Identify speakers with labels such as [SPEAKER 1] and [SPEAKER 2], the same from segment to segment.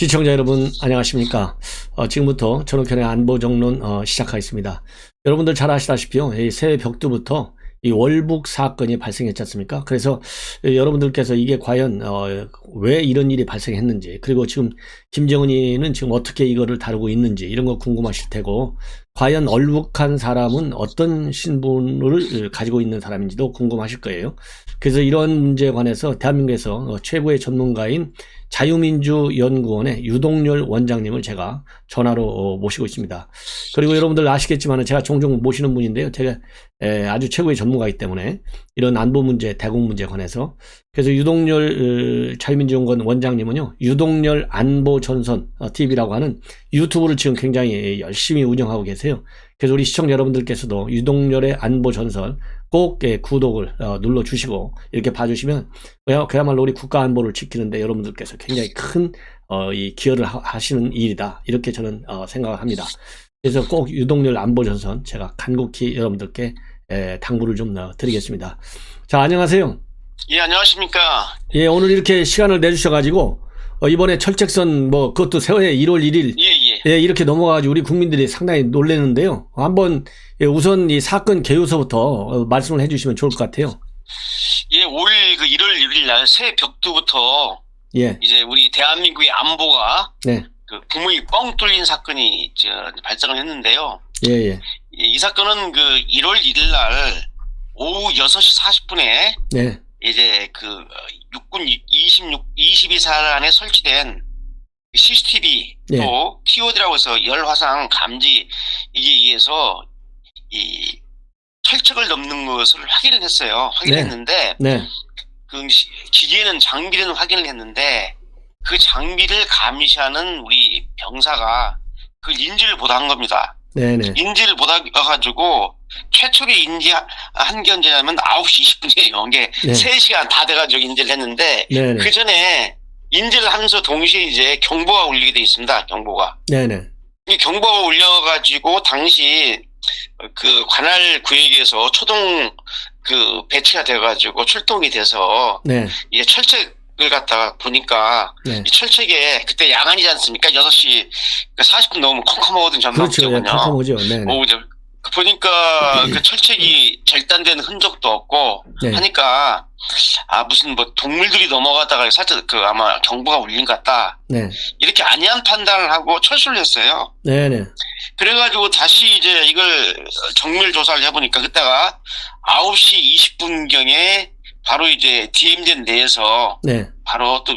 [SPEAKER 1] 시청자 여러분 안녕하십니까. 지금부터 전욱현의 안보정론 시작하겠습니다. 여러분들 잘 아시다시피요, 이 새해 벽두부터 이 월북 사건이 발생했지 않습니까? 그래서 여러분들께서 이게 과연 왜 이런 일이 발생했는지, 그리고 지금 김정은이는 지금 어떻게 이거를 다루고 있는지 이런 거 궁금하실 테고, 과연 얼북한 사람은 어떤 신분을 가지고 있는 사람인지도 궁금하실 거예요. 그래서 이런 문제에 관해서 대한민국에서 최고의 전문가인 자유민주연구원의 유동열 원장님을 제가 전화로 모시고 있습니다. 그리고 여러분들 아시겠지만 제가 종종 모시는 분인데요. 제가 아주 최고의 전문가이기 때문에 이런 안보 문제, 대국 문제에 관해서. 그래서 유동열 자유민주연구원 원장님은요, 유동열 안보전선 TV라고 하는 유튜브를 지금 굉장히 열심히 운영하고 계세요. 그래서 우리 시청자 여러분들께서도 유동열의 안보전선 꼭 구독을 눌러주시고 이렇게 봐주시면 그야말로 우리 국가 안보를 지키는데 여러분들께서 굉장히 큰 이 기여를 하시는 일이다, 이렇게 저는 생각을 합니다. 그래서 꼭 유동열 안보전선 제가 간곡히 여러분들께 당부를 좀 드리겠습니다. 자, 안녕하세요.
[SPEAKER 2] 예, 안녕하십니까.
[SPEAKER 1] 예, 오늘 이렇게 시간을 내주셔가지고 이번에 철책선 그것도 새해 1월 1일 예, 이렇게 넘어가가지고 우리 국민들이 상당히 놀라는데요. 한번 우선 이 사건 개요서부터 말씀을 해주시면 좋을 것 같아요.
[SPEAKER 2] 예, 올 1월 1일 날 새해 벽두부터
[SPEAKER 1] 예,
[SPEAKER 2] 이제 우리 대한민국의 안보가
[SPEAKER 1] 네,
[SPEAKER 2] 구멍이 뻥 뚫린 사건이 발생을 했는데요.
[SPEAKER 1] 예, 예,
[SPEAKER 2] 이 사건은 1월 1일 날 오후 6시 40분에
[SPEAKER 1] 네,
[SPEAKER 2] 이제 육군 22사 안에 설치된 CCTV
[SPEAKER 1] 네,
[SPEAKER 2] 또 TOD라고 해서 열화상 감지 이게 의해서 이 철책을 넘는 것을 확인을 했어요. 확인했는데
[SPEAKER 1] 네,
[SPEAKER 2] 그 기계는 장비는 확인을 했는데 그 장비를 감시하는 우리 병사가 그 인지를 못한 겁니다.
[SPEAKER 1] 네, 네,
[SPEAKER 2] 인지를 못해가지고 최초로 인지한 게 언제냐면 9시 20분이에요. 이게
[SPEAKER 1] 네.
[SPEAKER 2] 3시간 다 돼가지고 인지를 했는데
[SPEAKER 1] 네, 네,
[SPEAKER 2] 그 전에 인지를 하면서 동시에 이제 경보가 울리게 돼 있습니다. 경보가.
[SPEAKER 1] 네, 네,
[SPEAKER 2] 이 경보가 울려가지고 당시 그 관할 구역에서 초동 배치가 돼가지고 출동이 돼서
[SPEAKER 1] 네,
[SPEAKER 2] 이제 철책을 갖다가 보니까
[SPEAKER 1] 네.
[SPEAKER 2] 이 철책에 그때 야간이지 않습니까? 6시 40분 넘으면 컴컴하거든
[SPEAKER 1] 그렇죠. 예,
[SPEAKER 2] 전망적으로요.
[SPEAKER 1] 컴컴하죠. 네, 네,
[SPEAKER 2] 보니까 그 철책이 절단된 흔적도 없고
[SPEAKER 1] 네.
[SPEAKER 2] 하니까 무슨 동물들이 넘어가다가 살짝 아마 경보가 울린 것 같다.
[SPEAKER 1] 네,
[SPEAKER 2] 이렇게 안이한 판단을 하고 철수를 했어요.
[SPEAKER 1] 네, 네,
[SPEAKER 2] 그래가지고 다시 이제 이걸 정밀 조사를 해보니까 그때가 9시 20분경에 바로 이제 DMZ 내에서
[SPEAKER 1] 네,
[SPEAKER 2] 바로 또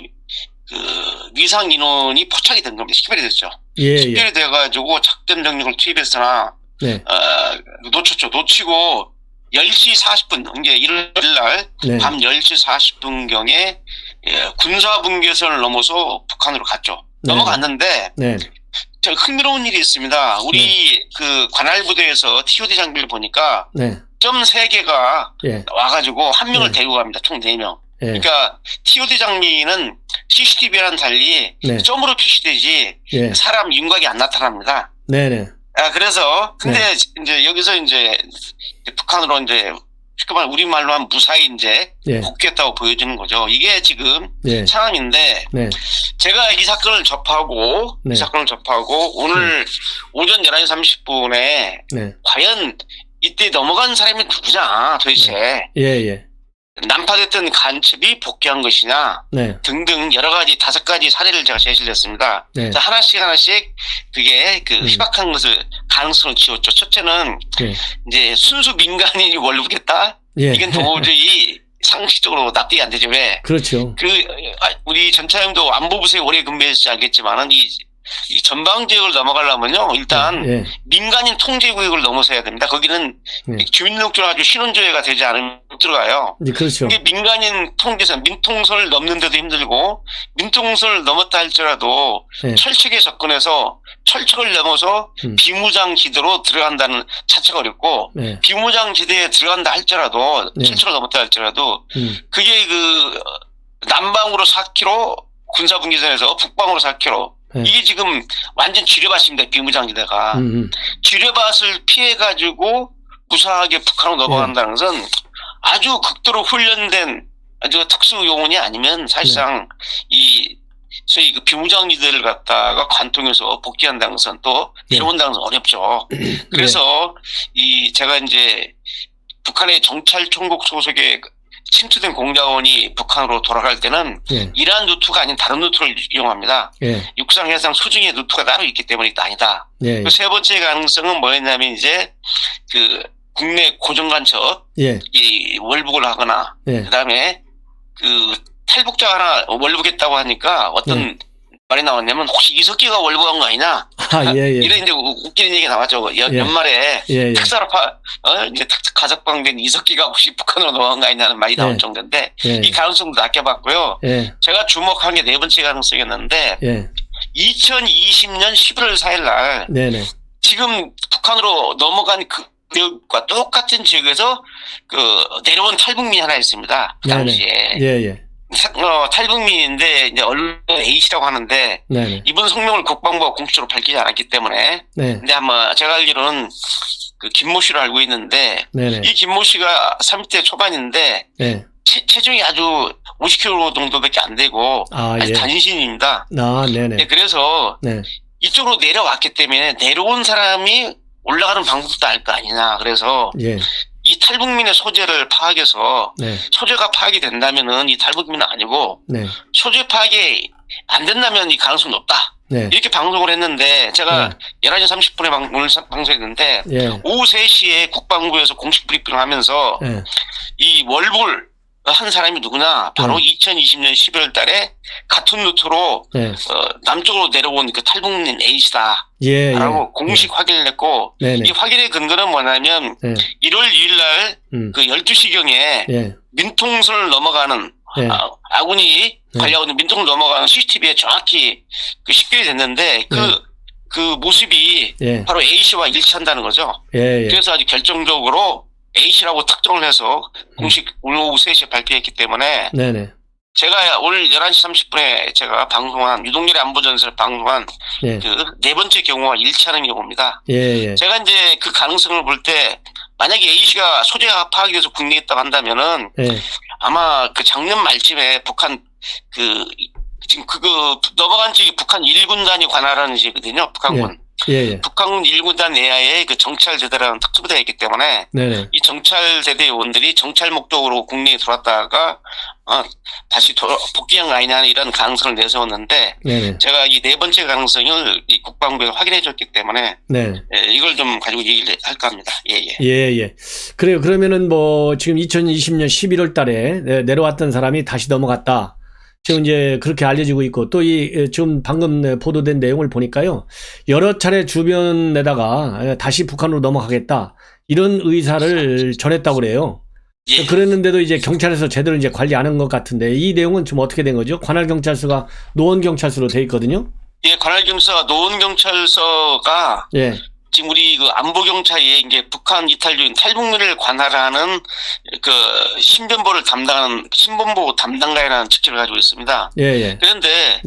[SPEAKER 2] 위상 인원이 포착이 된 겁니다. 식별이 됐죠.
[SPEAKER 1] 예, 예,
[SPEAKER 2] 식별이 돼가지고 작전 병력을 투입했으나
[SPEAKER 1] 네,
[SPEAKER 2] 놓치고 10시 40분, 이게 1월 날
[SPEAKER 1] 네,
[SPEAKER 2] 밤 10시 40분경에 군사분계선을 넘어서 북한으로 갔죠.
[SPEAKER 1] 네.
[SPEAKER 2] 넘어갔는데
[SPEAKER 1] 네,
[SPEAKER 2] 흥미로운 일이 있습니다. 우리 관할 부대에서 TOD 장비를 보니까
[SPEAKER 1] 네,
[SPEAKER 2] 점 3개가
[SPEAKER 1] 예,
[SPEAKER 2] 와가지고 한 명을
[SPEAKER 1] 네.
[SPEAKER 2] 데리고 갑니다. 총 4명.
[SPEAKER 1] 예,
[SPEAKER 2] 그러니까 TOD 장비는 CCTV와는 달리
[SPEAKER 1] 네.
[SPEAKER 2] 점으로 표시되지
[SPEAKER 1] 예,
[SPEAKER 2] 사람 윤곽이 안 나타납니다.
[SPEAKER 1] 네, 네,
[SPEAKER 2] 그래서 근데 이제 여기서 이제 북한으로 이제 쉽게 말하면 우리말로 하면 무사히 이제
[SPEAKER 1] 예,
[SPEAKER 2] 복귀했다고 보여지는 거죠. 이게 지금
[SPEAKER 1] 예,
[SPEAKER 2] 상황인데
[SPEAKER 1] 네,
[SPEAKER 2] 제가 이 사건을 접하고
[SPEAKER 1] 네.
[SPEAKER 2] 오늘 오전 11시 30분에
[SPEAKER 1] 네,
[SPEAKER 2] 과연 이때 넘어간 사람이 누구냐 도대체
[SPEAKER 1] 예, 예,
[SPEAKER 2] 난파됐던 간첩이 복귀한 것이냐
[SPEAKER 1] 네,
[SPEAKER 2] 등등 여러 가지 5가지 사례를 제가 제시를 했습니다.
[SPEAKER 1] 네.
[SPEAKER 2] 자, 하나씩 그게 희박한 것을 가능성을 지었죠. 첫째는
[SPEAKER 1] 예,
[SPEAKER 2] 이제 순수 민간인이 월북했다.
[SPEAKER 1] 예.
[SPEAKER 2] 이건 도저히 상식적으로 납득이 안 되죠. 왜?
[SPEAKER 1] 그렇죠.
[SPEAKER 2] 우리 전 차장님도 안보부서에 오래 근무했지 알겠지만은 이 전방 지역을 넘어가려면요, 일단
[SPEAKER 1] 예,
[SPEAKER 2] 민간인 통제 구역을 넘어서야 됩니다. 거기는
[SPEAKER 1] 예.
[SPEAKER 2] 주민등록증을 가지고 신원조회가 되지 않으면 못 들어가요.
[SPEAKER 1] 예, 그렇죠.
[SPEAKER 2] 이게 민간인 통제선, 민통선을 넘는데도 힘들고, 민통선을 넘었다 할지라도
[SPEAKER 1] 예,
[SPEAKER 2] 철책에 접근해서 철책을 넘어서 비무장지대로 들어간다는 자체가 어렵고,
[SPEAKER 1] 예,
[SPEAKER 2] 비무장지대에 들어간다 할지라도,
[SPEAKER 1] 네.
[SPEAKER 2] 철책을 넘었다 할지라도, 그게 남방으로 4km, 군사분계선에서 북방으로 4km,
[SPEAKER 1] 예.
[SPEAKER 2] 이게 지금 완전 지뢰밭입니다. 비무장지대가. 지뢰밭을 피해가지고 무사하게 북한으로 넘어간다는 것은 아주 극도로 훈련된 아주 특수 요원이 아니면 사실상 이 소위 그 비무장지대를 갖다가 관통해서 복귀한다는 것은 또 내려온다는 것은 어렵죠. 그래서 제가 이제 북한의 정찰총국 소속의 침투된 공작원이 북한으로 돌아갈 때는 이러한 루트가 아닌 다른 루트를 이용합니다. 육상, 해상, 수중의 루트가 따로 있기 때문에 아니다. 그 세 번째 가능성은 뭐였냐면 이제 그 국내 고정간첩 이 월북을 하거나 그다음에 그 탈북자 하나 월북했다고 하니까 어떤 말이 나왔냐면 혹시 이석기가 월북한 거 아니냐? 이런 이제 웃기는 얘기가 나왔죠. 연말에 특사로 이제 가석방된 이석기가 혹시 북한으로 넘어간 거 아니냐는 말이 나올 정도인데 이 가능성도 낮게봤고요. 제가 주목한 게 네 번째 가능성이었는데 2020년 11월 4일 날 지금 북한으로 넘어간 그 지역과 똑같은 지역에서 그 내려온 탈북민이 하나 있습니다. 그 당시에. 탈북민인데 이제 언론 A씨라고 하는데 이분 성명을 국방부가 공식적으로 밝히지 않았기 때문에 근데 아마 제가 알기로는 그 김모 씨로 알고 있는데 이 김모 씨가 30대 초반인데 체중이 아주 50kg 정도밖에 안 되고 아주 단신입니다. 그래서 이쪽으로 내려왔기 때문에 내려온 사람이 올라가는 방법도 알 거 아니냐. 그래서 이 탈북민의 소재를 파악해서 소재가 파악이 된다면은 이 탈북민은 아니고 소재 파악이 안 된다면 이 가능성이 높다. 이렇게 방송을 했는데 제가 11시 30분에 오늘 방송했는데 오후 3시에 국방부에서 공식 브리핑을 하면서 이 월북을 한 사람이 누구냐? 바로 2020년 11월 달에 같은 루트로 남쪽으로 내려온 그 탈북민 A씨다. 라고 공식 확인을 했고 이 확인의 근거는 뭐냐면 1월 2일 날 그 12시경에 민통선을 넘어가는 아군이 관리하고 있는 민통선을 넘어가는 CCTV에 정확히 그 식별이 됐는데 그 모습이 바로 A씨와 일치한다는 거죠. 그래서 아주 결정적으로 A씨라고 특정을 해서 공식 오늘 오후 3시에 발표했기 때문에 제가 오늘 11시 30분에 제가 방송한 유동열의 안보전선을 방송한 그 네 번째 경우와 일치하는 경우입니다. 제가 이제 그 가능성을 볼 때 만약에 A씨가 소재가 파악이 돼서 국내에 있다고 한다면은 아마 그 작년 말쯤에 북한 지금 넘어간 지역이 북한 1군단이 관할하는 지역이거든요. 북한군. 북한군 1군단 내야에 그 정찰대대라는 특수부대가 있기 때문에 이 정찰대대 요원들이 정찰 목적으로 국내에 들어왔다가 다시 복귀한 거 아니냐는 이런 가능성을 내세웠는데 제가 이 네 번째 가능성을 이 국방부에서 확인해 줬기 때문에 이걸 좀 가지고 얘기를 할까 합니다.
[SPEAKER 1] 그래요. 그러면은 뭐 지금 2020년 11월 달에 내려왔던 사람이 다시 넘어갔다. 지금 이제 그렇게 알려지고 있고 또 지금 방금 보도된 내용을 보니까요. 여러 차례 주변에다가 다시 북한으로 넘어가겠다. 이런 의사를 전했다고 그래요. 그랬는데도 이제 경찰에서 제대로 이제 관리 안 한 것 같은데 이 내용은 좀 어떻게 된 거죠? 관할경찰서가 노원경찰서로 돼 있거든요. 관할경찰서가 노원경찰서가 지금 우리 그 안보경찰이 이제 북한 이탈 중인 탈북민을 관할하는 그 신변보를 담당하는 신변보 담당관이라는 직책을 가지고 있습니다. 그런데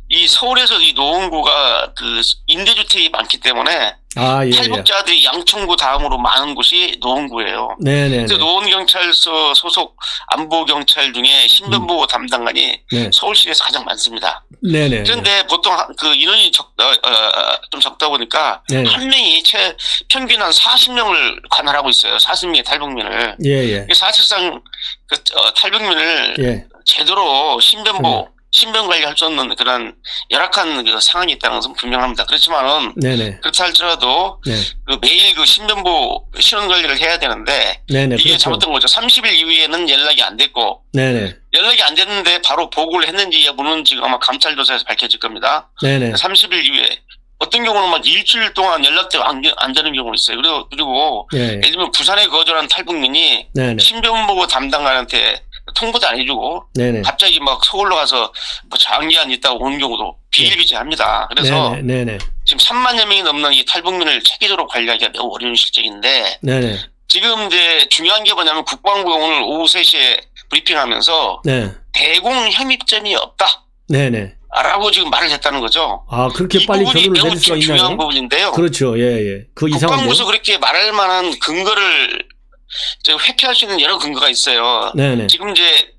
[SPEAKER 1] 이 서울에서 이 노원구가 그 임대주택이 많기 때문에 탈북자들이 양천구 다음으로 많은 곳이 노원구예요. 그래서 노원경찰서 소속 안보경찰 중에 신변보호 담당관이 서울시에서 가장 많습니다. 그런데 보통 그 인원이 좀 적다 보니까 한 명이 평균 한 40명을 관할하고 있어요. 40명의 탈북민을. 사실상 그 탈북민을 제대로 신변 관리할 수 없는 그런 열악한 그 상황이 있다는 것은 분명합니다. 그렇지만은 그렇다 할지라도 그 매일 그 신변보 신원 관리를 해야 되는데 이게 잘못된 거죠. 30일 이후에는 연락이 안 됐고 연락이 안 됐는데 바로 보고를 했는지 여부는 지금 아마 감찰 조사에서 밝혀질 겁니다. 30일 이후에 어떤 경우는 막 일주일 동안 연락도 안 되는 경우가 있어요. 그리고 예를 들면 부산에 거주한 탈북민이 신변보호 담당관한테 통보도 안 해주고 갑자기 막 서울로 가서 뭐 장기간 있다고 오는 경우도 비일비재합니다. 그래서 지금 3만여 명이 넘는 이 탈북민을 체계적으로 관리하기가 매우 어려운 실정인데 지금 이제 중요한 게 뭐냐면 국방부가 오늘 오후 3시에 브리핑하면서 대공 혐의점이 없다. 라고 지금 말을 했다는 거죠. 그렇게 빨리 결론을 내릴 수가 있나요?
[SPEAKER 2] 중요한 부분인데요.
[SPEAKER 1] 그렇죠. 그
[SPEAKER 2] 국방부에서 그렇게 말할 만한 근거를 회피할 수 있는 여러 근거가 있어요. 지금 이제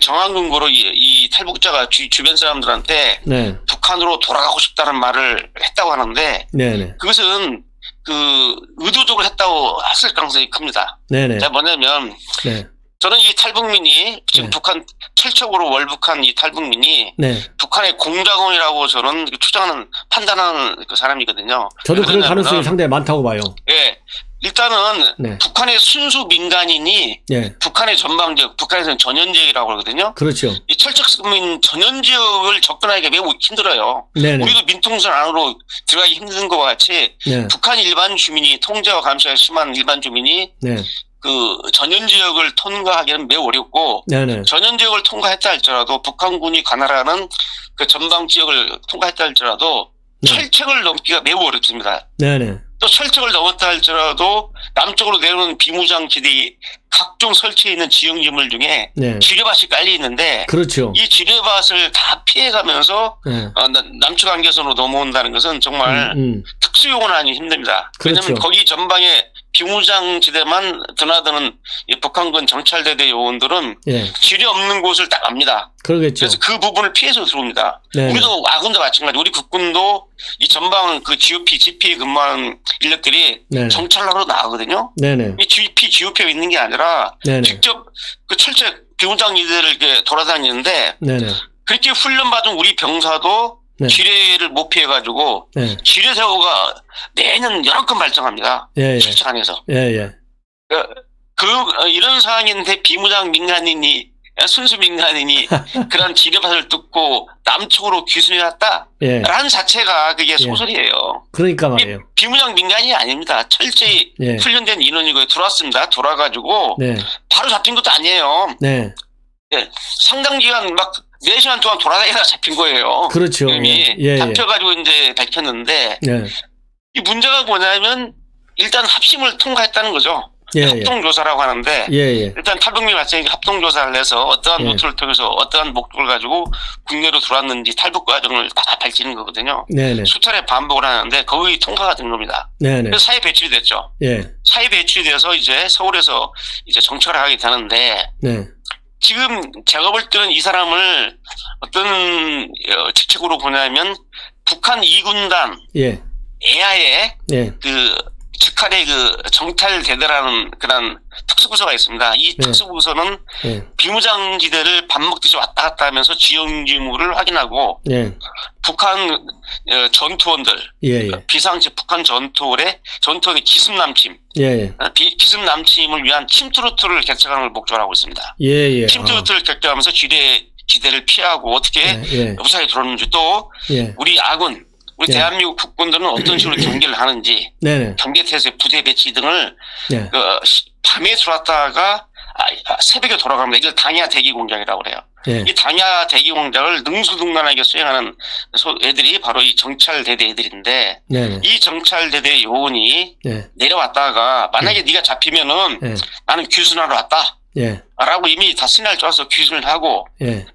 [SPEAKER 2] 정황 근거로 이 탈북자가 주변 사람들한테
[SPEAKER 1] 네.
[SPEAKER 2] 북한으로 돌아가고 싶다는 말을 했다고 하는데
[SPEAKER 1] 네네.
[SPEAKER 2] 그것은 그 의도적으로 했다고 했을 가능성이 큽니다.
[SPEAKER 1] 네네.
[SPEAKER 2] 자, 뭐냐면
[SPEAKER 1] 네.
[SPEAKER 2] 저는 이 탈북민이 지금
[SPEAKER 1] 네.
[SPEAKER 2] 북한 철책으로 월북한 이 탈북민이
[SPEAKER 1] 네.
[SPEAKER 2] 북한의 공작원이라고 저는 추정하는 판단하는 그 사람이거든요.
[SPEAKER 1] 저도 그럴
[SPEAKER 2] 왜냐면은
[SPEAKER 1] 가능성이 상당히 많다고 봐요.
[SPEAKER 2] 예, 일단은
[SPEAKER 1] 네.
[SPEAKER 2] 북한의 순수 민간인이
[SPEAKER 1] 네.
[SPEAKER 2] 북한의 전방지역, 북한에서는 전현지역이라고 그러거든요.
[SPEAKER 1] 그렇죠.
[SPEAKER 2] 이 철책민 전현지역을 접근하기가 매우 힘들어요.
[SPEAKER 1] 네네.
[SPEAKER 2] 우리도 민통선 안으로 들어가기 힘든 것과 같이
[SPEAKER 1] 네.
[SPEAKER 2] 북한 일반 주민이 통제와 감시가 심한 일반 주민이
[SPEAKER 1] 네.
[SPEAKER 2] 그 전현지역을 통과하기는 매우 어렵고
[SPEAKER 1] 네네.
[SPEAKER 2] 전현지역을 통과했다 할지라도 북한군이 관할하는 그 전방 지역을 통과했다 할지라도
[SPEAKER 1] 네.
[SPEAKER 2] 철책을 넘기가 매우 어렵습니다.
[SPEAKER 1] 네네.
[SPEAKER 2] 또 철책을 넘었다 할지라도 남쪽으로 내려오는 비무장 지대에 각종 설치해 있는 지형지물 중에
[SPEAKER 1] 네.
[SPEAKER 2] 지뢰밭이 깔려 있는데
[SPEAKER 1] 그렇죠.
[SPEAKER 2] 이 지뢰밭을 다 피해가면서
[SPEAKER 1] 네.
[SPEAKER 2] 남측 안개선으로 넘어온다는 것은 정말 특수요원은 아니 힘듭니다.
[SPEAKER 1] 그렇죠.
[SPEAKER 2] 왜냐하면 거기 전방에 비무장 지대만 드나드는 이 북한군 정찰대대 요원들은
[SPEAKER 1] 예.
[SPEAKER 2] 지뢰 없는 곳을 딱 압니다.
[SPEAKER 1] 그러겠죠.
[SPEAKER 2] 그래서 그 부분을 피해서 들어옵니다.
[SPEAKER 1] 네.
[SPEAKER 2] 우리도 아군도 마찬가지. 우리 국군도 이 전방 그 GOP, GP에 근무하는 인력들이
[SPEAKER 1] 네네.
[SPEAKER 2] 정찰하러 나가거든요.
[SPEAKER 1] 네네.
[SPEAKER 2] 이 GP, GOP에 있는 게 아니라
[SPEAKER 1] 네네.
[SPEAKER 2] 직접 그 철책 비무장 지대를 이렇게 돌아다니는데
[SPEAKER 1] 네네.
[SPEAKER 2] 그렇게 훈련받은 우리 병사도
[SPEAKER 1] 네.
[SPEAKER 2] 지뢰를 못 피해가지고
[SPEAKER 1] 네.
[SPEAKER 2] 지뢰 사고가 매년 여러 건 발생합니다.
[SPEAKER 1] 예, 예.
[SPEAKER 2] 철책 안에서.
[SPEAKER 1] 예, 예.
[SPEAKER 2] 이런 상황인데 비무장 민간인이 순수 민간인이 그런 지뢰밭을 뚫고 남쪽으로 귀순해 왔다?
[SPEAKER 1] 예.
[SPEAKER 2] 라는 자체가 그게 소설이에요.
[SPEAKER 1] 그러니까 말이에요.
[SPEAKER 2] 비무장 민간인이 아닙니다. 철저히
[SPEAKER 1] 예.
[SPEAKER 2] 훈련된 인원이고 들어왔습니다. 돌아가지고
[SPEAKER 1] 네.
[SPEAKER 2] 바로 잡힌 것도 아니에요.
[SPEAKER 1] 네.
[SPEAKER 2] 예, 상당 기간 막 4시간 동안 돌아다니다가 잡힌 거예요.
[SPEAKER 1] 그렇죠.
[SPEAKER 2] 이미
[SPEAKER 1] 예, 예.
[SPEAKER 2] 잡혀가지고 이제 밝혔는데
[SPEAKER 1] 네.
[SPEAKER 2] 이 문제가 뭐냐면 일단 합심을 통과했다는 거죠.
[SPEAKER 1] 예, 예.
[SPEAKER 2] 합동조사라고 하는데
[SPEAKER 1] 예, 예.
[SPEAKER 2] 일단 탈북민 발생이 합동조사를 해서 어떠한
[SPEAKER 1] 예.
[SPEAKER 2] 루트를 통해서 어떠한 목적을 가지고 국내로 들어왔는지 탈북 과정을 다 밝히는 거거든요.
[SPEAKER 1] 네네.
[SPEAKER 2] 수차례 반복을 하는데 거의 통과가 된 겁니다.
[SPEAKER 1] 네네.
[SPEAKER 2] 그래서 사회 배출이 됐죠.
[SPEAKER 1] 예.
[SPEAKER 2] 사회 배출이 돼서 이제 서울에서 이제 정찰을 하게 되는데
[SPEAKER 1] 네.
[SPEAKER 2] 지금 제가 볼 때는 이 사람을 어떤 직책으로 보냐면 북한 2군단
[SPEAKER 1] 예.
[SPEAKER 2] 에아의
[SPEAKER 1] 예.
[SPEAKER 2] 그 직할의 그 정찰대대라는 그런 특수부서가 있습니다. 이
[SPEAKER 1] 네.
[SPEAKER 2] 특수부서는
[SPEAKER 1] 예.
[SPEAKER 2] 비무장지대를 밥 먹듯이 왔다 갔다 하면서 지형지물을 확인하고
[SPEAKER 1] 예.
[SPEAKER 2] 북한 전투원들,
[SPEAKER 1] 예, 예.
[SPEAKER 2] 비상시 북한 전투원의 기습 남침,
[SPEAKER 1] 예,
[SPEAKER 2] 기습 남침을 위한 침투 루트를 개척하는 걸 목적으로 하고 있습니다.
[SPEAKER 1] 예. 예.
[SPEAKER 2] 침투 루트를 개척하면서 지대를 피하고 어떻게
[SPEAKER 1] 예.
[SPEAKER 2] 무사히 들어오는지 또
[SPEAKER 1] 예.
[SPEAKER 2] 우리 아군, 우리
[SPEAKER 1] 예.
[SPEAKER 2] 대한민국 국군들은 어떤 식으로 경계를 하는지
[SPEAKER 1] 네네.
[SPEAKER 2] 경계태세, 부대 배치 등을
[SPEAKER 1] 네.
[SPEAKER 2] 밤에 들어왔다가 새벽에 돌아갑니다. 이걸 당야 대기 공작이라고 그래요.
[SPEAKER 1] 예.
[SPEAKER 2] 이 당야 대기 공작을 능수능란하게 수행하는 애들이 바로 이 정찰대대 애들인데
[SPEAKER 1] 네네.
[SPEAKER 2] 이 정찰대대 요원이
[SPEAKER 1] 예.
[SPEAKER 2] 내려왔다가 만약에 네가 잡히면은
[SPEAKER 1] 예.
[SPEAKER 2] 나는 귀순하러 왔다
[SPEAKER 1] 예.
[SPEAKER 2] 라고 이미 다 신날 쪄서 귀순을 하고
[SPEAKER 1] 예.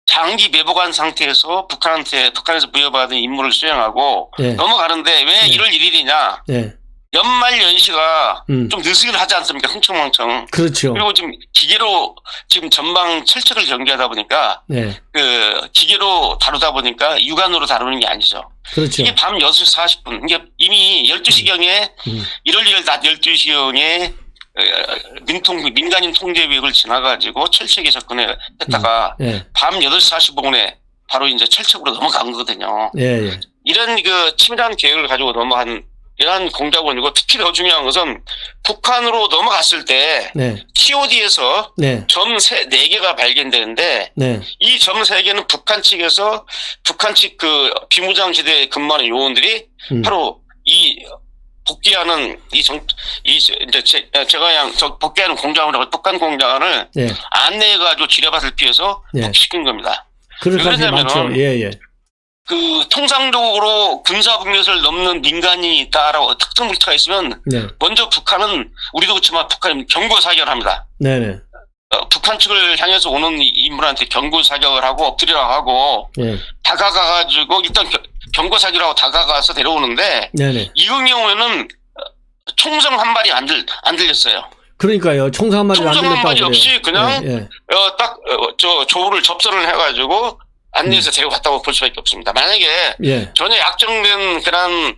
[SPEAKER 2] 장기 매복한 상태에서 북한에서 부여받은 임무를 수행하고
[SPEAKER 1] 예.
[SPEAKER 2] 넘어가는데 왜 1월 1일이냐
[SPEAKER 1] 예.
[SPEAKER 2] 연말 연시가
[SPEAKER 1] 음.
[SPEAKER 2] 좀 느슨하지 않습니까? 흥청망청.
[SPEAKER 1] 그렇죠.
[SPEAKER 2] 그리고 지금 기계로 지금 전방 철책을 전개하다 보니까
[SPEAKER 1] 네.
[SPEAKER 2] 그 기계로 다루다 보니까 육안으로 다루는 게 아니죠.
[SPEAKER 1] 그렇죠.
[SPEAKER 2] 이게 밤 6시 40분. 이게 이미 12시경에 1월 1일 낮 12시경에 민간인 통제구역을 지나가지고 철책에 접근했다가
[SPEAKER 1] 예.
[SPEAKER 2] 밤 8시 45분에 바로 이제 철책으로 넘어간 거거든요.
[SPEAKER 1] 예, 예.
[SPEAKER 2] 이런 그 치밀한 계획을 가지고 넘어간 이러한 공작원이고 특히 더 중요한 것은 북한으로 넘어갔을 때
[SPEAKER 1] 네.
[SPEAKER 2] TOD에서
[SPEAKER 1] 네.
[SPEAKER 2] 점 4개가 발견되는데
[SPEAKER 1] 네.
[SPEAKER 2] 이 점 3개는 북한 측에서 북한 측 그 비무장지대에 근무하는 요원들이 바로 이 복귀하는 제가 그냥 복귀하는 공작원을 북한 공작원을
[SPEAKER 1] 네.
[SPEAKER 2] 안내해가지고 지뢰밭을 피해서
[SPEAKER 1] 네.
[SPEAKER 2] 복귀시킨 겁니다.
[SPEAKER 1] 그럴 가능성이 많죠. 예, 예.
[SPEAKER 2] 그 통상적으로 군사분계선을 넘는 민간인이 있다라고 특정 물체가 있으면
[SPEAKER 1] 네.
[SPEAKER 2] 먼저 북한은 우리도 그렇지만 북한은 경고 사격을 합니다.
[SPEAKER 1] 네네.
[SPEAKER 2] 북한 측을 향해서 오는 인물한테 경고 사격을 하고 엎드리라고 하고
[SPEAKER 1] 예.
[SPEAKER 2] 다가가가지고 일단 경고 사격하고 다가가서 데려오는데
[SPEAKER 1] 네네.
[SPEAKER 2] 이 경우에는 총성 한 발이 안 들렸어요.
[SPEAKER 1] 그러니까요. 총성 한 마디 안
[SPEAKER 2] 총성 한
[SPEAKER 1] 들렸다고
[SPEAKER 2] 마디
[SPEAKER 1] 그래요.
[SPEAKER 2] 없이 그냥
[SPEAKER 1] 예, 예.
[SPEAKER 2] 딱 조우를 접선을 해가지고 안내해서 데리고 갔다고 볼 수밖에 없습니다. 만약에
[SPEAKER 1] 예.
[SPEAKER 2] 전혀 약정된 그런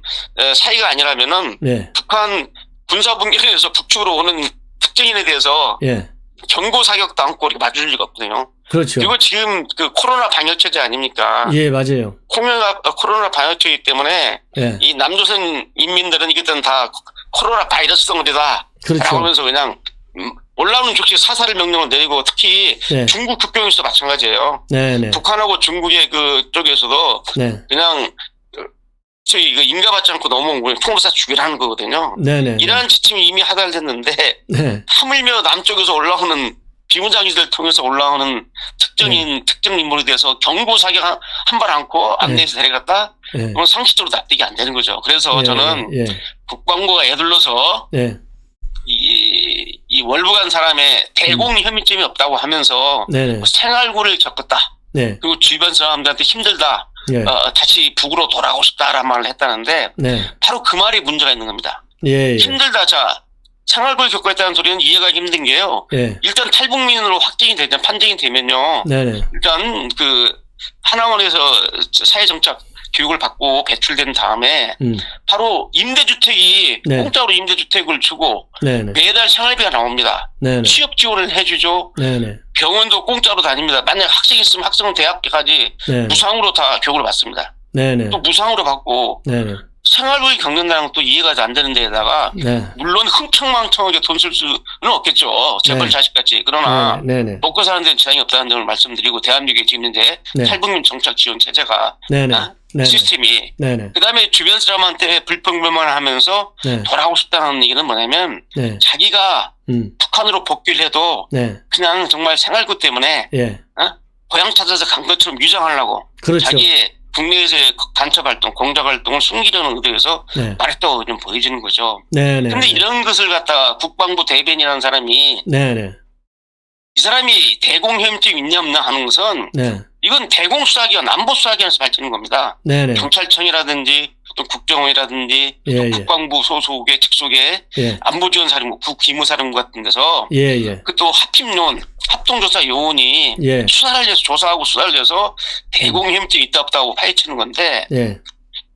[SPEAKER 2] 사이가 아니라면은
[SPEAKER 1] 예.
[SPEAKER 2] 북한 군사분계선에서 북쪽으로 오는 특정인에 대해서
[SPEAKER 1] 예.
[SPEAKER 2] 경고 사격도 않고 이렇게 맞을 리가 없거든요.
[SPEAKER 1] 그렇죠.
[SPEAKER 2] 그리고 지금 그 코로나 방역 체제 아닙니까?
[SPEAKER 1] 예, 맞아요.
[SPEAKER 2] 코로나 방역 체제 때문에
[SPEAKER 1] 예.
[SPEAKER 2] 이 남조선 인민들은 이것들은 다 코로나 바이러스 덩어리다.
[SPEAKER 1] 그렇죠.
[SPEAKER 2] 라고 하면서 그냥 올라오는 즉시 사살 명령을 내리고 특히
[SPEAKER 1] 네.
[SPEAKER 2] 중국 국경에서도 마찬가지예요.
[SPEAKER 1] 네네.
[SPEAKER 2] 북한하고 중국의 그 쪽에서도
[SPEAKER 1] 네.
[SPEAKER 2] 그냥 저희 이거 인가받지 않고 넘어온 거예요. 총무사 죽이라는 거거든요.
[SPEAKER 1] 네네.
[SPEAKER 2] 이러한 지침이 이미 하달됐는데
[SPEAKER 1] 네.
[SPEAKER 2] 하물며 남쪽에서 올라오는 비무장지대를 통해서 올라오는 특정 인물에 대해서 경고 사격 한 발 않고 안내해서 데려갔다?
[SPEAKER 1] 네.
[SPEAKER 2] 그건 상식적으로 납득이 안 되는 거죠. 그래서
[SPEAKER 1] 예,
[SPEAKER 2] 저는
[SPEAKER 1] 예.
[SPEAKER 2] 국방부가 애들러서
[SPEAKER 1] 예.
[SPEAKER 2] 이 월북한 사람의 대공 혐의점이 없다고 하면서
[SPEAKER 1] 네네.
[SPEAKER 2] 생활고를 겪었다.
[SPEAKER 1] 네.
[SPEAKER 2] 그리고 주변 사람들한테 힘들다.
[SPEAKER 1] 예.
[SPEAKER 2] 다시 북으로 돌아오고 싶다라는 말을 했다는데
[SPEAKER 1] 네.
[SPEAKER 2] 바로 그 말이 문제가 있는 겁니다.
[SPEAKER 1] 예. 예.
[SPEAKER 2] 힘들다. 자, 생활고를 겪었다는 소리는 이해가 힘든 게요.
[SPEAKER 1] 예.
[SPEAKER 2] 일단 탈북민으로 확정이 되면 판정이 되면요.
[SPEAKER 1] 네네.
[SPEAKER 2] 일단 그 하나원에서 사회정착 교육을 받고 배출된 다음에 바로 임대주택이
[SPEAKER 1] 네.
[SPEAKER 2] 공짜로 임대주택을 주고
[SPEAKER 1] 네네.
[SPEAKER 2] 매달 생활비가 나옵니다.
[SPEAKER 1] 네네.
[SPEAKER 2] 취업 지원을 해주죠.
[SPEAKER 1] 네네.
[SPEAKER 2] 병원도 공짜로 다닙니다. 만약 학생이 있으면 학생은 대학까지
[SPEAKER 1] 네.
[SPEAKER 2] 무상으로 다 교육을 받습니다.
[SPEAKER 1] 네네.
[SPEAKER 2] 또 무상으로 받고
[SPEAKER 1] 네네.
[SPEAKER 2] 생활고를 겪는다는 것도 이해가 안 되는 데다가
[SPEAKER 1] 네.
[SPEAKER 2] 물론 흥청망청하게 돈 쓸 수는 없겠죠. 재벌
[SPEAKER 1] 네.
[SPEAKER 2] 자식같이. 그러나
[SPEAKER 1] 네네.
[SPEAKER 2] 먹고 사는 데는 지장이 없다는 점을 말씀드리고 대한민국에 지금 현재
[SPEAKER 1] 네.
[SPEAKER 2] 탈북민 정착 지원 체제가
[SPEAKER 1] 네네. 네네.
[SPEAKER 2] 시스템이
[SPEAKER 1] 네네.
[SPEAKER 2] 그다음에 주변 사람한테 불평불만을 하면서
[SPEAKER 1] 네.
[SPEAKER 2] 돌아오고 싶다는 얘기는 뭐냐면
[SPEAKER 1] 네.
[SPEAKER 2] 자기가 북한으로 복귀를 해도
[SPEAKER 1] 네.
[SPEAKER 2] 그냥 정말 생활고 때문에
[SPEAKER 1] 예.
[SPEAKER 2] 고향 찾아서 간 것처럼 유장하려고
[SPEAKER 1] 그렇죠.
[SPEAKER 2] 자기의 국내에서의 간첩 활동, 공작 활동을 숨기려는 의도에서
[SPEAKER 1] 네.
[SPEAKER 2] 말했다고 좀 보여지는 거죠.
[SPEAKER 1] 네네.
[SPEAKER 2] 근데 이런 것을 갖다가 국방부 대변이라는 사람이
[SPEAKER 1] 네네.
[SPEAKER 2] 이 사람이 대공혐의증 있냐 없냐 하는 것은
[SPEAKER 1] 네.
[SPEAKER 2] 이건 대공수사기관, 남부수사기관에서 밝히는 겁니다.
[SPEAKER 1] 네네.
[SPEAKER 2] 경찰청이라든지 또 국정원이라든지
[SPEAKER 1] 예,
[SPEAKER 2] 또
[SPEAKER 1] 예.
[SPEAKER 2] 국방부 소속의 직속의
[SPEAKER 1] 예.
[SPEAKER 2] 안보지원사령부, 국기무사령부 같은 데서
[SPEAKER 1] 예, 예.
[SPEAKER 2] 그 또 합tim요원, 합동조사 요원이
[SPEAKER 1] 예.
[SPEAKER 2] 수사를 해서 조사하고 수사를 해서 대공혐의증이 있다 없다고 파헤치는 건데
[SPEAKER 1] 예.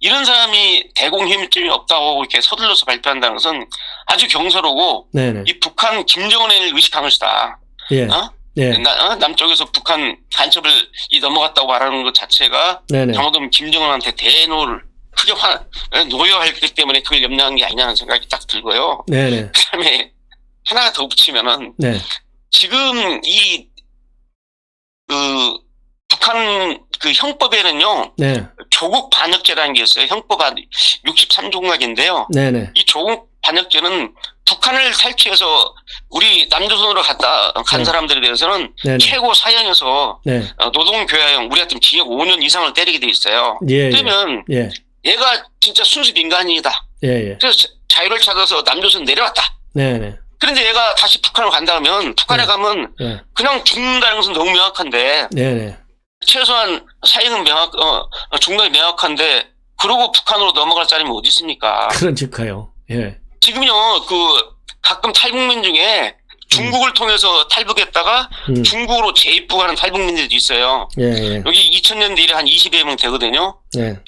[SPEAKER 2] 이런 사람이 대공혐의증이 없다고 이렇게 서둘러서 발표한다는 것은 아주 경솔하고
[SPEAKER 1] 네네.
[SPEAKER 2] 이 북한 김정은을 의식한 것이다.
[SPEAKER 1] 예. 예.
[SPEAKER 2] 남쪽에서 북한 간첩을 넘어갔다고 말하는 것 자체가
[SPEAKER 1] 네네.
[SPEAKER 2] 잘못하면 김정은한테 대노를 크게 노여했기 때문에 그걸 염려한 게 아니냐는 생각이 딱 들고요.
[SPEAKER 1] 네네.
[SPEAKER 2] 그다음에 하나 더 붙이면은
[SPEAKER 1] 네.
[SPEAKER 2] 지금 북한 그 형법에는요.
[SPEAKER 1] 네.
[SPEAKER 2] 조국 반역죄라는 게 있어요. 형법 한 63조각인데요.
[SPEAKER 1] 네네.
[SPEAKER 2] 이 조국 반역죄는 북한을 탈취해서 우리 남조선으로 간
[SPEAKER 1] 네.
[SPEAKER 2] 사람들에 대해서는
[SPEAKER 1] 네네.
[SPEAKER 2] 최고 사형에서
[SPEAKER 1] 네.
[SPEAKER 2] 노동교화형 우리 같은 징역 5년 이상을 때리게 돼 있어요.
[SPEAKER 1] 예. 예.
[SPEAKER 2] 그러면
[SPEAKER 1] 예.
[SPEAKER 2] 얘가 진짜 순수 민간인이다.
[SPEAKER 1] 예. 예.
[SPEAKER 2] 그래서 자유를 찾아서 남조선 내려왔다.
[SPEAKER 1] 네네.
[SPEAKER 2] 그런데 얘가 다시 북한으로 간다면 북한에
[SPEAKER 1] 네.
[SPEAKER 2] 가면
[SPEAKER 1] 예.
[SPEAKER 2] 그냥 죽는다는 것은 너무 명확한데
[SPEAKER 1] 네네.
[SPEAKER 2] 최소한 사형은 중간이 명확한데 그러고 북한으로 넘어갈 사람이 어디 있습니까?
[SPEAKER 1] 그런직하요. 예.
[SPEAKER 2] 지금요 가끔 탈북민 중에 중국을 통해서 탈북했다가 중국으로 재입국하는 탈북민들도 있어요.
[SPEAKER 1] 예. 예.
[SPEAKER 2] 여기 2000년대 이래 한 20여 명 되거든요.
[SPEAKER 1] 예.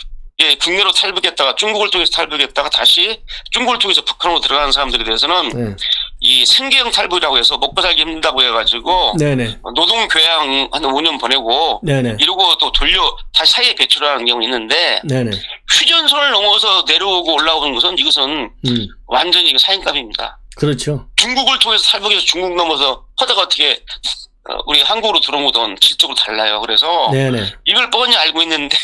[SPEAKER 2] 예, 국내로 탈북했다가 중국을 통해서 탈북했다가 다시 중국을 통해서 북한으로 들어가는 사람들에 대해서는
[SPEAKER 1] 예.
[SPEAKER 2] 이 생계형 탈북이라고 해서 먹고 살기 힘들다고 해가지고
[SPEAKER 1] 네네.
[SPEAKER 2] 노동교양 한 5년 보내고
[SPEAKER 1] 네네.
[SPEAKER 2] 이러고 또 다시 사회에 배출하는 경우 있는데
[SPEAKER 1] 네네.
[SPEAKER 2] 휴전선을 넘어서 내려오고 올라오는 것은 이것은 완전히 사형감입니다.
[SPEAKER 1] 그렇죠.
[SPEAKER 2] 중국을 통해서 탈북해서 중국 넘어서 하다가 어떻게 우리 한국으로 들어온 거든 질적으로 달라요. 그래서
[SPEAKER 1] 네네.
[SPEAKER 2] 이걸 뻔히 알고 있는데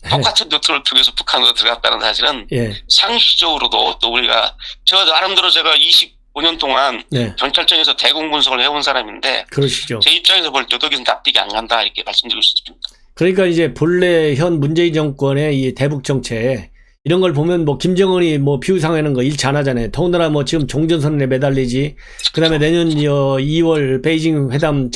[SPEAKER 2] 똑같은 루트를 통해서 북한으로 들어갔다는 사실은
[SPEAKER 1] 예.
[SPEAKER 2] 상식적으로도 또 우리가 저 나름대로 제가 25년 동안
[SPEAKER 1] 네.
[SPEAKER 2] 경찰청에서 대공 분석을 해온 사람인데
[SPEAKER 1] 그러시죠.
[SPEAKER 2] 제 입장에서 볼 때도 여기서 납득이 안 간다 이렇게 말씀드리고 싶습니다.
[SPEAKER 1] 그러니까 이제 본래 현 문재인 정권의 이 대북 정책 이런 걸 보면 뭐 김정은이 뭐 비우상하는 거 일치 안 하잖아요. 더군다나 뭐 지금 종전선언에 매달리지. 그다음에 내년 2월 베이징 회담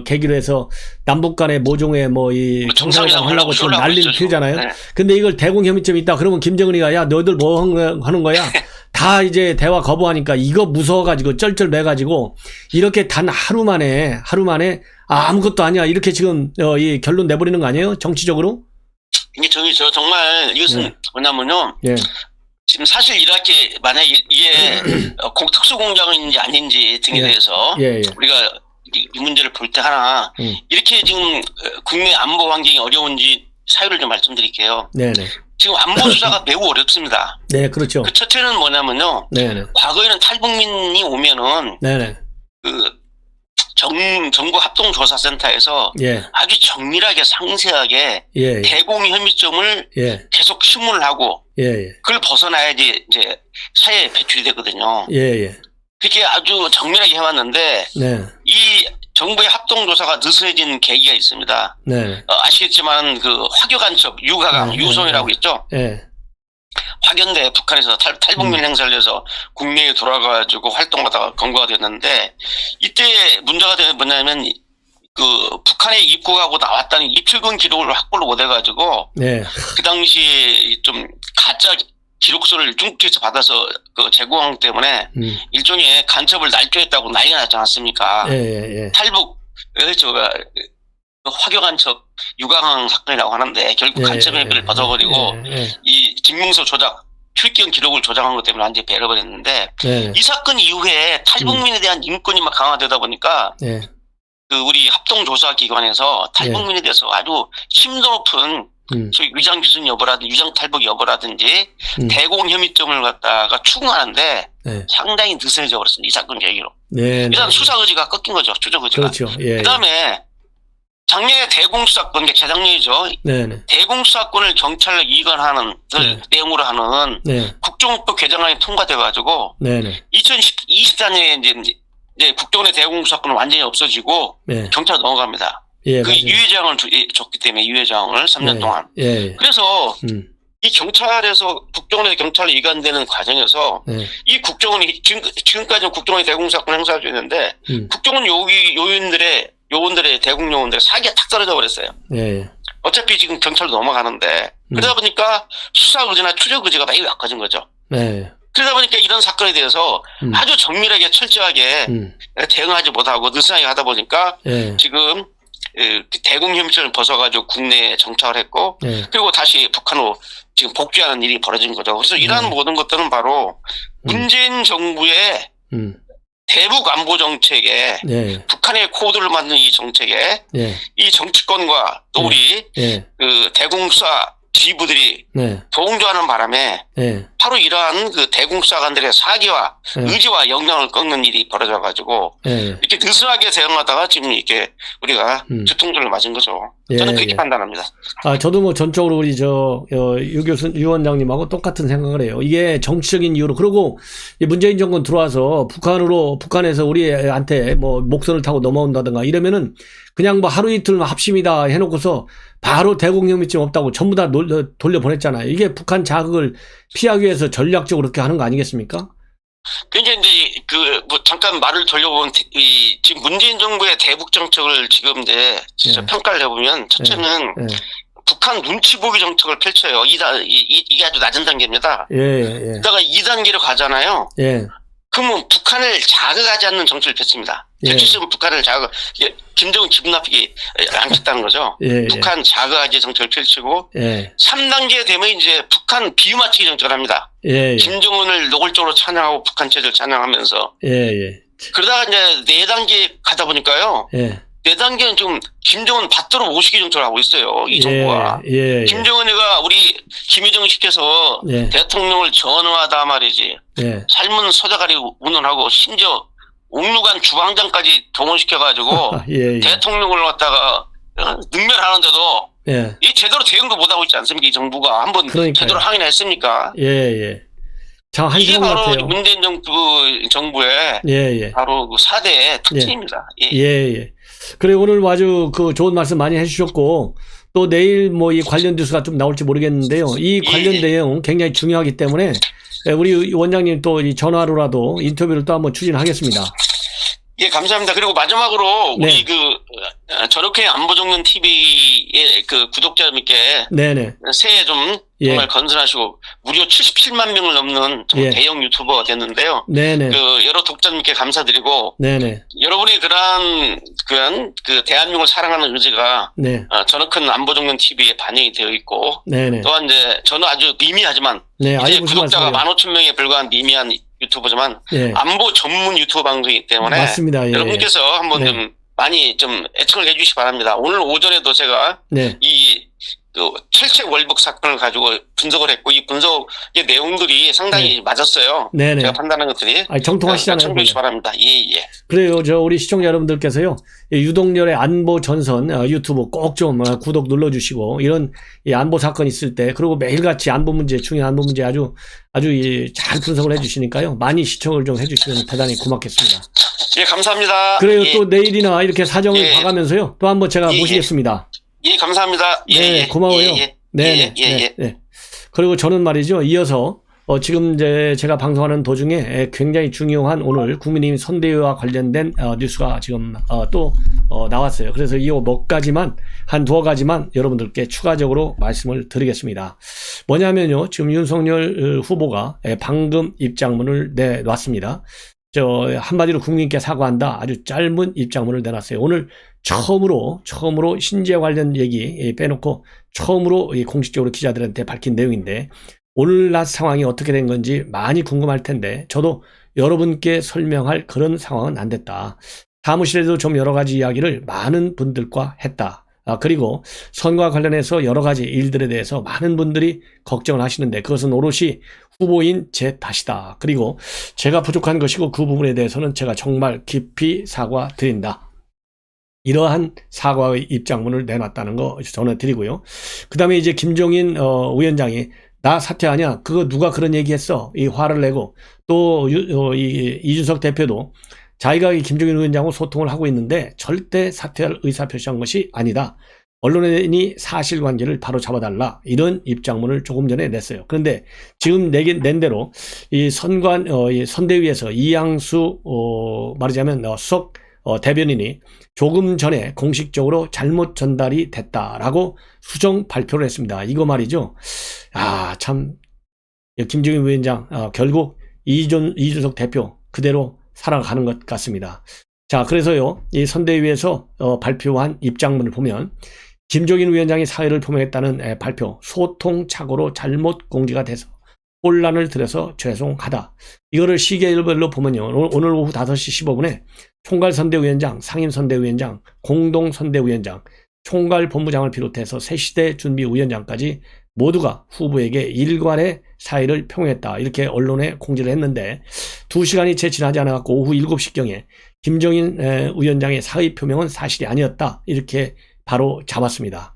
[SPEAKER 1] 계기로 해서 남북 간의 모종의 뭐 이 정상회담 하려고 지금 난리를 피우잖아요.
[SPEAKER 2] 네.
[SPEAKER 1] 근데 이걸 대공 혐의점이 있다. 그러면 김정은이가 야 너희들 뭐 하는 거야? 다 이제 대화 거부하니까 이거 무서워가지고 쩔쩔매가지고 이렇게 단 하루 만에 아무것도 아니야 이렇게 지금 이 결론 내버리는 거 아니에요? 정치적으로?
[SPEAKER 2] 이게 저 정말 이것은 뭐냐면요.
[SPEAKER 1] 예.
[SPEAKER 2] 지금 사실 이렇게 만약에 이게 특수공작인지 아닌지 등에
[SPEAKER 1] 예.
[SPEAKER 2] 대해서
[SPEAKER 1] 예.
[SPEAKER 2] 우리가 이 문제를 볼 때 하나 이렇게 지금 국내 안보 환경이 어려운지 사유를 좀 말씀드릴게요.
[SPEAKER 1] 네네.
[SPEAKER 2] 지금 안보 수사가 매우 어렵습니다.
[SPEAKER 1] 네, 그렇죠.
[SPEAKER 2] 그 첫째는 뭐냐면요.
[SPEAKER 1] 네네.
[SPEAKER 2] 과거에는 탈북민이 오면은
[SPEAKER 1] 네네.
[SPEAKER 2] 그 정부 합동조사센터에서
[SPEAKER 1] 예.
[SPEAKER 2] 아주 정밀하게 상세하게
[SPEAKER 1] 예.
[SPEAKER 2] 대공 혐의점을
[SPEAKER 1] 예.
[SPEAKER 2] 계속 신문을 하고
[SPEAKER 1] 예.
[SPEAKER 2] 그걸 벗어나야지 이제 사회에 배출이 되거든요.
[SPEAKER 1] 예.
[SPEAKER 2] 그렇게 아주 정밀하게 해왔는데
[SPEAKER 1] 네.
[SPEAKER 2] 이 정부의 합동조사가 느슨해진 계기가 있습니다.
[SPEAKER 1] 네.
[SPEAKER 2] 아시겠지만 그 화교간첩 유가강 유송이라고 있죠.
[SPEAKER 1] 예.
[SPEAKER 2] 화견대 북한에서 탈북민 행사를 해서 국내에 돌아가가지고 활동하다가 검거가 됐는데 이때 문제가 되는 뭐냐면 그 북한에 입국하고 나왔다는 입출국 기록을 확보를 못해가지고
[SPEAKER 1] 네.
[SPEAKER 2] 그 당시 좀 가짜 기록서를 중국에서 받아서 그 제공한 때문에 일종의 간첩을 날조했다고 난리가 났지 않았습니까?
[SPEAKER 1] 예.
[SPEAKER 2] 탈북 저가 화교간첩 유강항 사건이라고 하는데 결국 간첩 혐의를 벗어버리고 이 증명서 조작 출경 기록을 조작한 것 때문에 완전히 배려버렸는데 이 사건 이후에 탈북민에 대한 인권이 막 강화되다 보니까 그 우리 합동조사기관에서 탈북민에 대해서 아주 심도 높은 소위 위장 기순 여부라든지 위장 탈북 여부라든지 대공 혐의점을 갖다가 추궁하는데 상당히 느슨해져 버렸습니다. 이 사건 계기로. 일단 수사 의지가 꺾인 거죠. 추적 의지가.
[SPEAKER 1] 그렇죠. 예.
[SPEAKER 2] 그다음에 작년에 대공수사권, 재작년이죠. 대공수사권을 경찰로 이관하는 내용으로 하는 국정원법 개정안이 통과돼가지고 2024년에 이제 국정원의 대공수사권은 완전히 없어지고 경찰로 넘어갑니다.
[SPEAKER 1] 예,
[SPEAKER 2] 그 유예장을 줬기 때문에 유예장을 3년 동안. 그래서 이 경찰에서 국정원에서 경찰로 이관되는 과정에서 이 국정원이 지금까지는 국정원이 대공수사권 행사할 수 있는데 국정원 요원들의 대공 요원들의 사기가 탁 떨어져 버렸어요. 어차피 지금 경찰로 넘어가는데 그러다 보니까 수사 의지나 추적 의지가 매우 약해진 거죠. 그러다 보니까 이런 사건에 대해서 아주 정밀하게 철저하게 대응하지 못하고 느슨하게 하다 보니까 지금 대공 혐의점을 벗어가지고 국내에 정착을 했고 그리고 다시 북한으로 지금 복귀하는 일이 벌어진 거죠. 그래서 이러한 모든 것들은 바로 문재인 정부의 대북 안보 정책에 북한의 코드를 맞는 이 정책에 이 정치권과 또 우리 그 대공수사 지휘부들이 동조하는 바람에 바로 이러한 그 대공수사관들의 사기와 의지와 역량을 꺾는 일이 벌어져가지고 이렇게 느슨하게 대응하다가 지금 이렇게 우리가 뒤통수를 맞은 거죠. 저는 그렇게 판단합니다.
[SPEAKER 1] 저도 뭐 전적으로 우리 유 원장님하고 똑같은 생각을 해요. 이게 정치적인 이유로 그리고 문재인 정권 들어와서 북한에서 우리한테 뭐 목선을 타고 넘어온다든가 이러면은 그냥 뭐 하루 이틀 합심이다 해놓고서 바로 대공 혐의점 없다고 전부 다 돌려보냈잖아요. 이게 북한 자극을 피하기 위해서 전략적으로 그렇게 하는 거 아니겠습니까?
[SPEAKER 2] 굉장히 이제 잠깐 말을 돌려보면 지금 문재인 정부의 대북 정책을 지금 이제 평가를 해보면 첫째는 북한 눈치 보기 정책을 펼쳐요. 이게 아주 낮은 단계입니다. 그러다가 2단계로 가잖아요. 그러면 북한을 자극하지 않는 정책을 펼칩니다. 대체적으로 북한을 김정은 기분 나쁘게 않겠다는 거죠. 북한 자극하지 정책을 펼치고 3단계 되면 이제 북한 비유맞추기 정책을 합니다. 김정은을 노골적으로 찬양하고 북한 체제를 찬양하면서 그러다가 이제 4단계 가다 보니까요. 4단계는 좀 김정은 받들어 모시기 정책을 하고 있어요. 이 정부가. 김정은이가 우리 김일정 시켜서 대통령을 전화하다 말이지. 삶은 서자가리 운운하고 심지어 옥류관 주방장까지 동원시켜가지고 대통령을 갖다가 능멸하는데도 이 제대로 대응도 못하고 있지 않습니까? 이 정부가 한번 제대로 항의나 했습니까? 이게 바로 같아요. 문재인 정부의 바로 그 4대 특징입니다.
[SPEAKER 1] 그래 오늘 아주 그 좋은 말씀 많이 해주셨고 또 내일 뭐 이 관련 뉴스가 좀 나올지 모르겠는데요. 이 관련 내용 굉장히 중요하기 때문에 우리 원장님 또 이 전화로라도 인터뷰를 또 한번 추진하겠습니다.
[SPEAKER 2] 감사합니다. 그리고 마지막으로 우리 저렇게 안보 정론 TV의 그 구독자님께 새해 좀
[SPEAKER 1] 예.
[SPEAKER 2] 정말 건전하시고 무려 77만 명을 넘는 정말
[SPEAKER 1] 예.
[SPEAKER 2] 대형 유튜버가 됐는데요.
[SPEAKER 1] 네네.
[SPEAKER 2] 여러 독자님께 감사드리고
[SPEAKER 1] 네네.
[SPEAKER 2] 여러분이 그런 그 대한민국을 사랑하는 의지가
[SPEAKER 1] 네.
[SPEAKER 2] 저녁큰 안보정론 TV에 반영이 되어 있고
[SPEAKER 1] 네네.
[SPEAKER 2] 또한 이제 저는 아주 미미하지만
[SPEAKER 1] 네.
[SPEAKER 2] 이제
[SPEAKER 1] 아이고, 무슨
[SPEAKER 2] 구독자가
[SPEAKER 1] 말씀이에요.
[SPEAKER 2] 15,000명에 불과한 미미한 유튜버지만
[SPEAKER 1] 예.
[SPEAKER 2] 안보 전문 유튜브 방송이기 때문에
[SPEAKER 1] 맞습니다. 예.
[SPEAKER 2] 여러분께서 한번
[SPEAKER 1] 네.
[SPEAKER 2] 좀 많이 좀 애청을 해주시기 바랍니다. 오늘 오전에도 제가
[SPEAKER 1] 네.
[SPEAKER 2] 그 철책 월북 사건을 가지고 분석을 했고 이 분석의 내용들이 상당히
[SPEAKER 1] 네.
[SPEAKER 2] 맞았어요.
[SPEAKER 1] 네네.
[SPEAKER 2] 제가 판단한 것들이.
[SPEAKER 1] 정통하시잖아요.
[SPEAKER 2] 참고해 주시기 바랍니다. 예.
[SPEAKER 1] 그래요. 우리 시청자 여러분들께서요. 이 유동열의 안보 전선 유튜브 꼭 좀 구독 눌러주시고 이런 이 안보 사건 있을 때 그리고 매일같이 안보 문제 중요한 안보 문제 아주 잘 분석을 해주시니까요. 많이 시청을 좀 해주시면 대단히 고맙겠습니다.
[SPEAKER 2] 예, 감사합니다.
[SPEAKER 1] 그래요.
[SPEAKER 2] 예.
[SPEAKER 1] 또 내일이나 이렇게 사정을
[SPEAKER 2] 예.
[SPEAKER 1] 봐가면서요. 또 한번 제가 모시겠습니다.
[SPEAKER 2] 예, 감사합니다.
[SPEAKER 1] 네, 고마워요. 네. 그리고 저는 말이죠. 이어서 지금 이제 제가 방송하는 도중에 굉장히 중요한 오늘 국민의힘 선대위와 관련된 뉴스가 지금 또 나왔어요. 그래서 이 몇 가지만 한 두어 가지만 여러분들께 추가적으로 말씀을 드리겠습니다. 뭐냐면요. 지금 윤석열 후보가 방금 입장문을 내놨습니다. 한마디로 국민께 사과한다. 아주 짧은 입장문을 내놨어요. 오늘 처음으로 신재 관련 얘기 빼놓고 처음으로 공식적으로 기자들한테 밝힌 내용인데 오늘날 상황이 어떻게 된 건지 많이 궁금할 텐데 저도 여러분께 설명할 그런 상황은 안 됐다. 사무실에도 좀 여러 가지 이야기를 많은 분들과 했다. 그리고 선거와 관련해서 여러 가지 일들에 대해서 많은 분들이 걱정을 하시는데 그것은 오롯이 후보인 제 탓이다. 그리고 제가 부족한 것이고 그 부분에 대해서는 제가 정말 깊이 사과드린다. 이러한 사과의 입장문을 내놨다는 거 전해드리고요. 그 다음에 이제 김종인 위원장이 나 사퇴하냐? 그거 누가 그런 얘기했어? 이 화를 내고 또 이준석 대표도 자기가 김종인 위원장하고 소통을 하고 있는데 절대 사퇴할 의사표시한 것이 아니다. 언론인이 사실관계를 바로 잡아달라. 이런 입장문을 조금 전에 냈어요. 그런데 지금 낸 대로 이 선대위에서 이양수 말하자면 수석 대변인이 조금 전에 공식적으로 잘못 전달이 됐다라고 수정 발표를 했습니다. 이거 말이죠. 참 김종인 위원장 결국 이준석 대표 그대로 살아가는 것 같습니다. 자, 그래서요. 이 선대위에서 발표한 입장문을 보면 김종인 위원장이 사의를 표명했다는 발표 소통착오로 잘못 공지가 돼서 혼란을 들여서 죄송하다. 이거를 시계별로 보면요. 오늘 오후 5시 15분에 총괄선대위원장, 상임선대위원장, 공동선대위원장, 총괄본부장을 비롯해서 새시대 준비위원장까지 모두가 후보에게 일괄의 사의를 표명했다. 이렇게 언론에 공지를 했는데 2시간이 채 지나지 않아갖고 오후 7시경에 김종인 위원장의 사의 표명은 사실이 아니었다. 이렇게 바로 잡았습니다.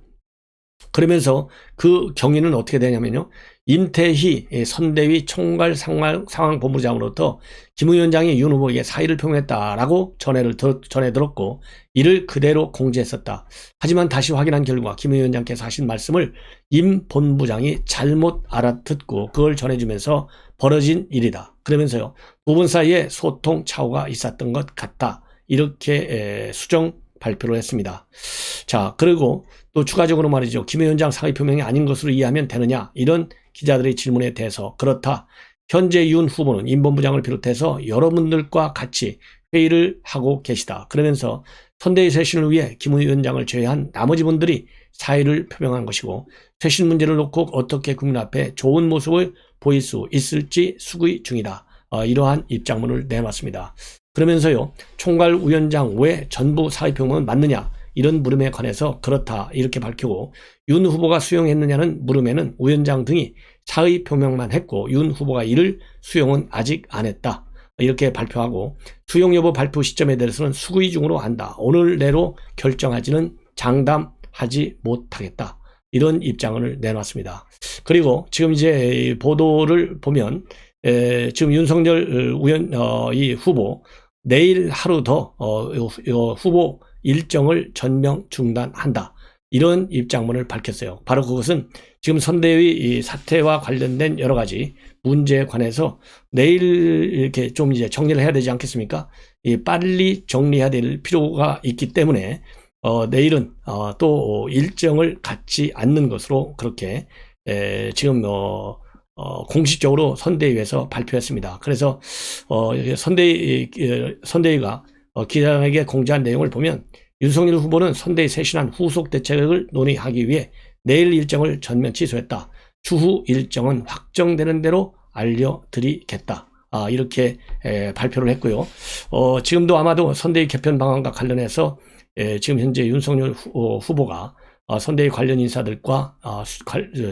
[SPEAKER 1] 그러면서 그 경위는 어떻게 되냐면요. 임태희 선대위 총괄 상황본부장으로부터 김 위원장이 윤 후보에게 사의를 표명했다라고 전해 들었고 이를 그대로 공지했었다. 하지만 다시 확인한 결과 김 위원장께서 하신 말씀을 임 본부장이 잘못 알아듣고 그걸 전해주면서 벌어진 일이다. 그러면서요. 두 분 사이에 소통 착오가 있었던 것 같다. 이렇게 수정 발표를 했습니다. 자, 그리고 또 추가적으로 말이죠. 김 위원장 사의 표명이 아닌 것으로 이해하면 되느냐 이런 기자들의 질문에 대해서 그렇다. 현재 윤 후보는 임 본부장을 비롯해서 여러분들과 같이 회의를 하고 계시다. 그러면서 선대위 쇄신을 위해 김 위원장을 제외한 나머지 분들이 사의를 표명한 것이고 쇄신 문제를 놓고 어떻게 국민 앞에 좋은 모습을 보일 수 있을지 수기 중이다. 이러한 입장문을 내놨습니다. 그러면서요. 총괄위원장 외 전부 사의 표명은 맞느냐 이런 물음에 관해서 그렇다 이렇게 밝히고 윤 후보가 수용했느냐는 물음에는 위원장 등이 사의 표명만 했고 윤 후보가 이를 수용은 아직 안 했다 이렇게 발표하고 수용 여부 발표 시점에 대해서는 수기 중으로 한다. 오늘 내로 결정하지는 장담하지 못하겠다. 이런 입장을 내놨습니다. 그리고 지금 이제 보도를 보면 지금 윤석열 이 후보 내일 하루 더 후보 일정을 전면 중단한다. 이런 입장문을 밝혔어요. 바로 그것은 지금 선대위 이 사태와 관련된 여러 가지 문제에 관해서 내일 이렇게 좀 이제 정리를 해야 되지 않겠습니까? 빨리 정리해야 될 필요가 있기 때문에 내일은 또 일정을 갖지 않는 것으로 그렇게 지금 공식적으로 선대위에서 발표했습니다. 그래서 선대위가 기자에게 공지한 내용을 보면 윤석열 후보는 선대위 쇄신안 후속 대책을 논의하기 위해 내일 일정을 전면 취소했다. 추후 일정은 확정되는 대로 알려드리겠다. 이렇게 발표를 했고요. 지금도 아마도 선대위 개편 방안과 관련해서 지금 현재 윤석열 후보가 선대위 관련 인사들과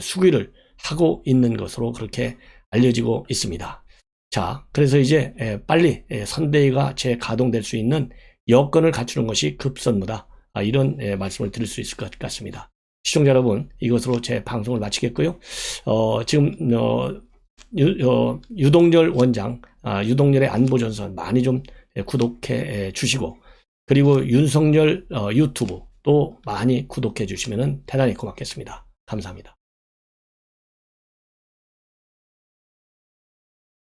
[SPEAKER 1] 수기를 하고 있는 것으로 그렇게 알려지고 있습니다. 자, 그래서 이제 빨리 선대위가 재가동될 수 있는 여건을 갖추는 것이 급선무다. 이런 말씀을 드릴 수 있을 것 같습니다. 시청자 여러분, 이것으로 제 방송을 마치겠고요. 지금 유동열 원장, 유동열의 안보전선 많이 좀 구독해 주시고, 그리고 윤석열 유튜브 또 많이 구독해 주시면 대단히 고맙겠습니다. 감사합니다.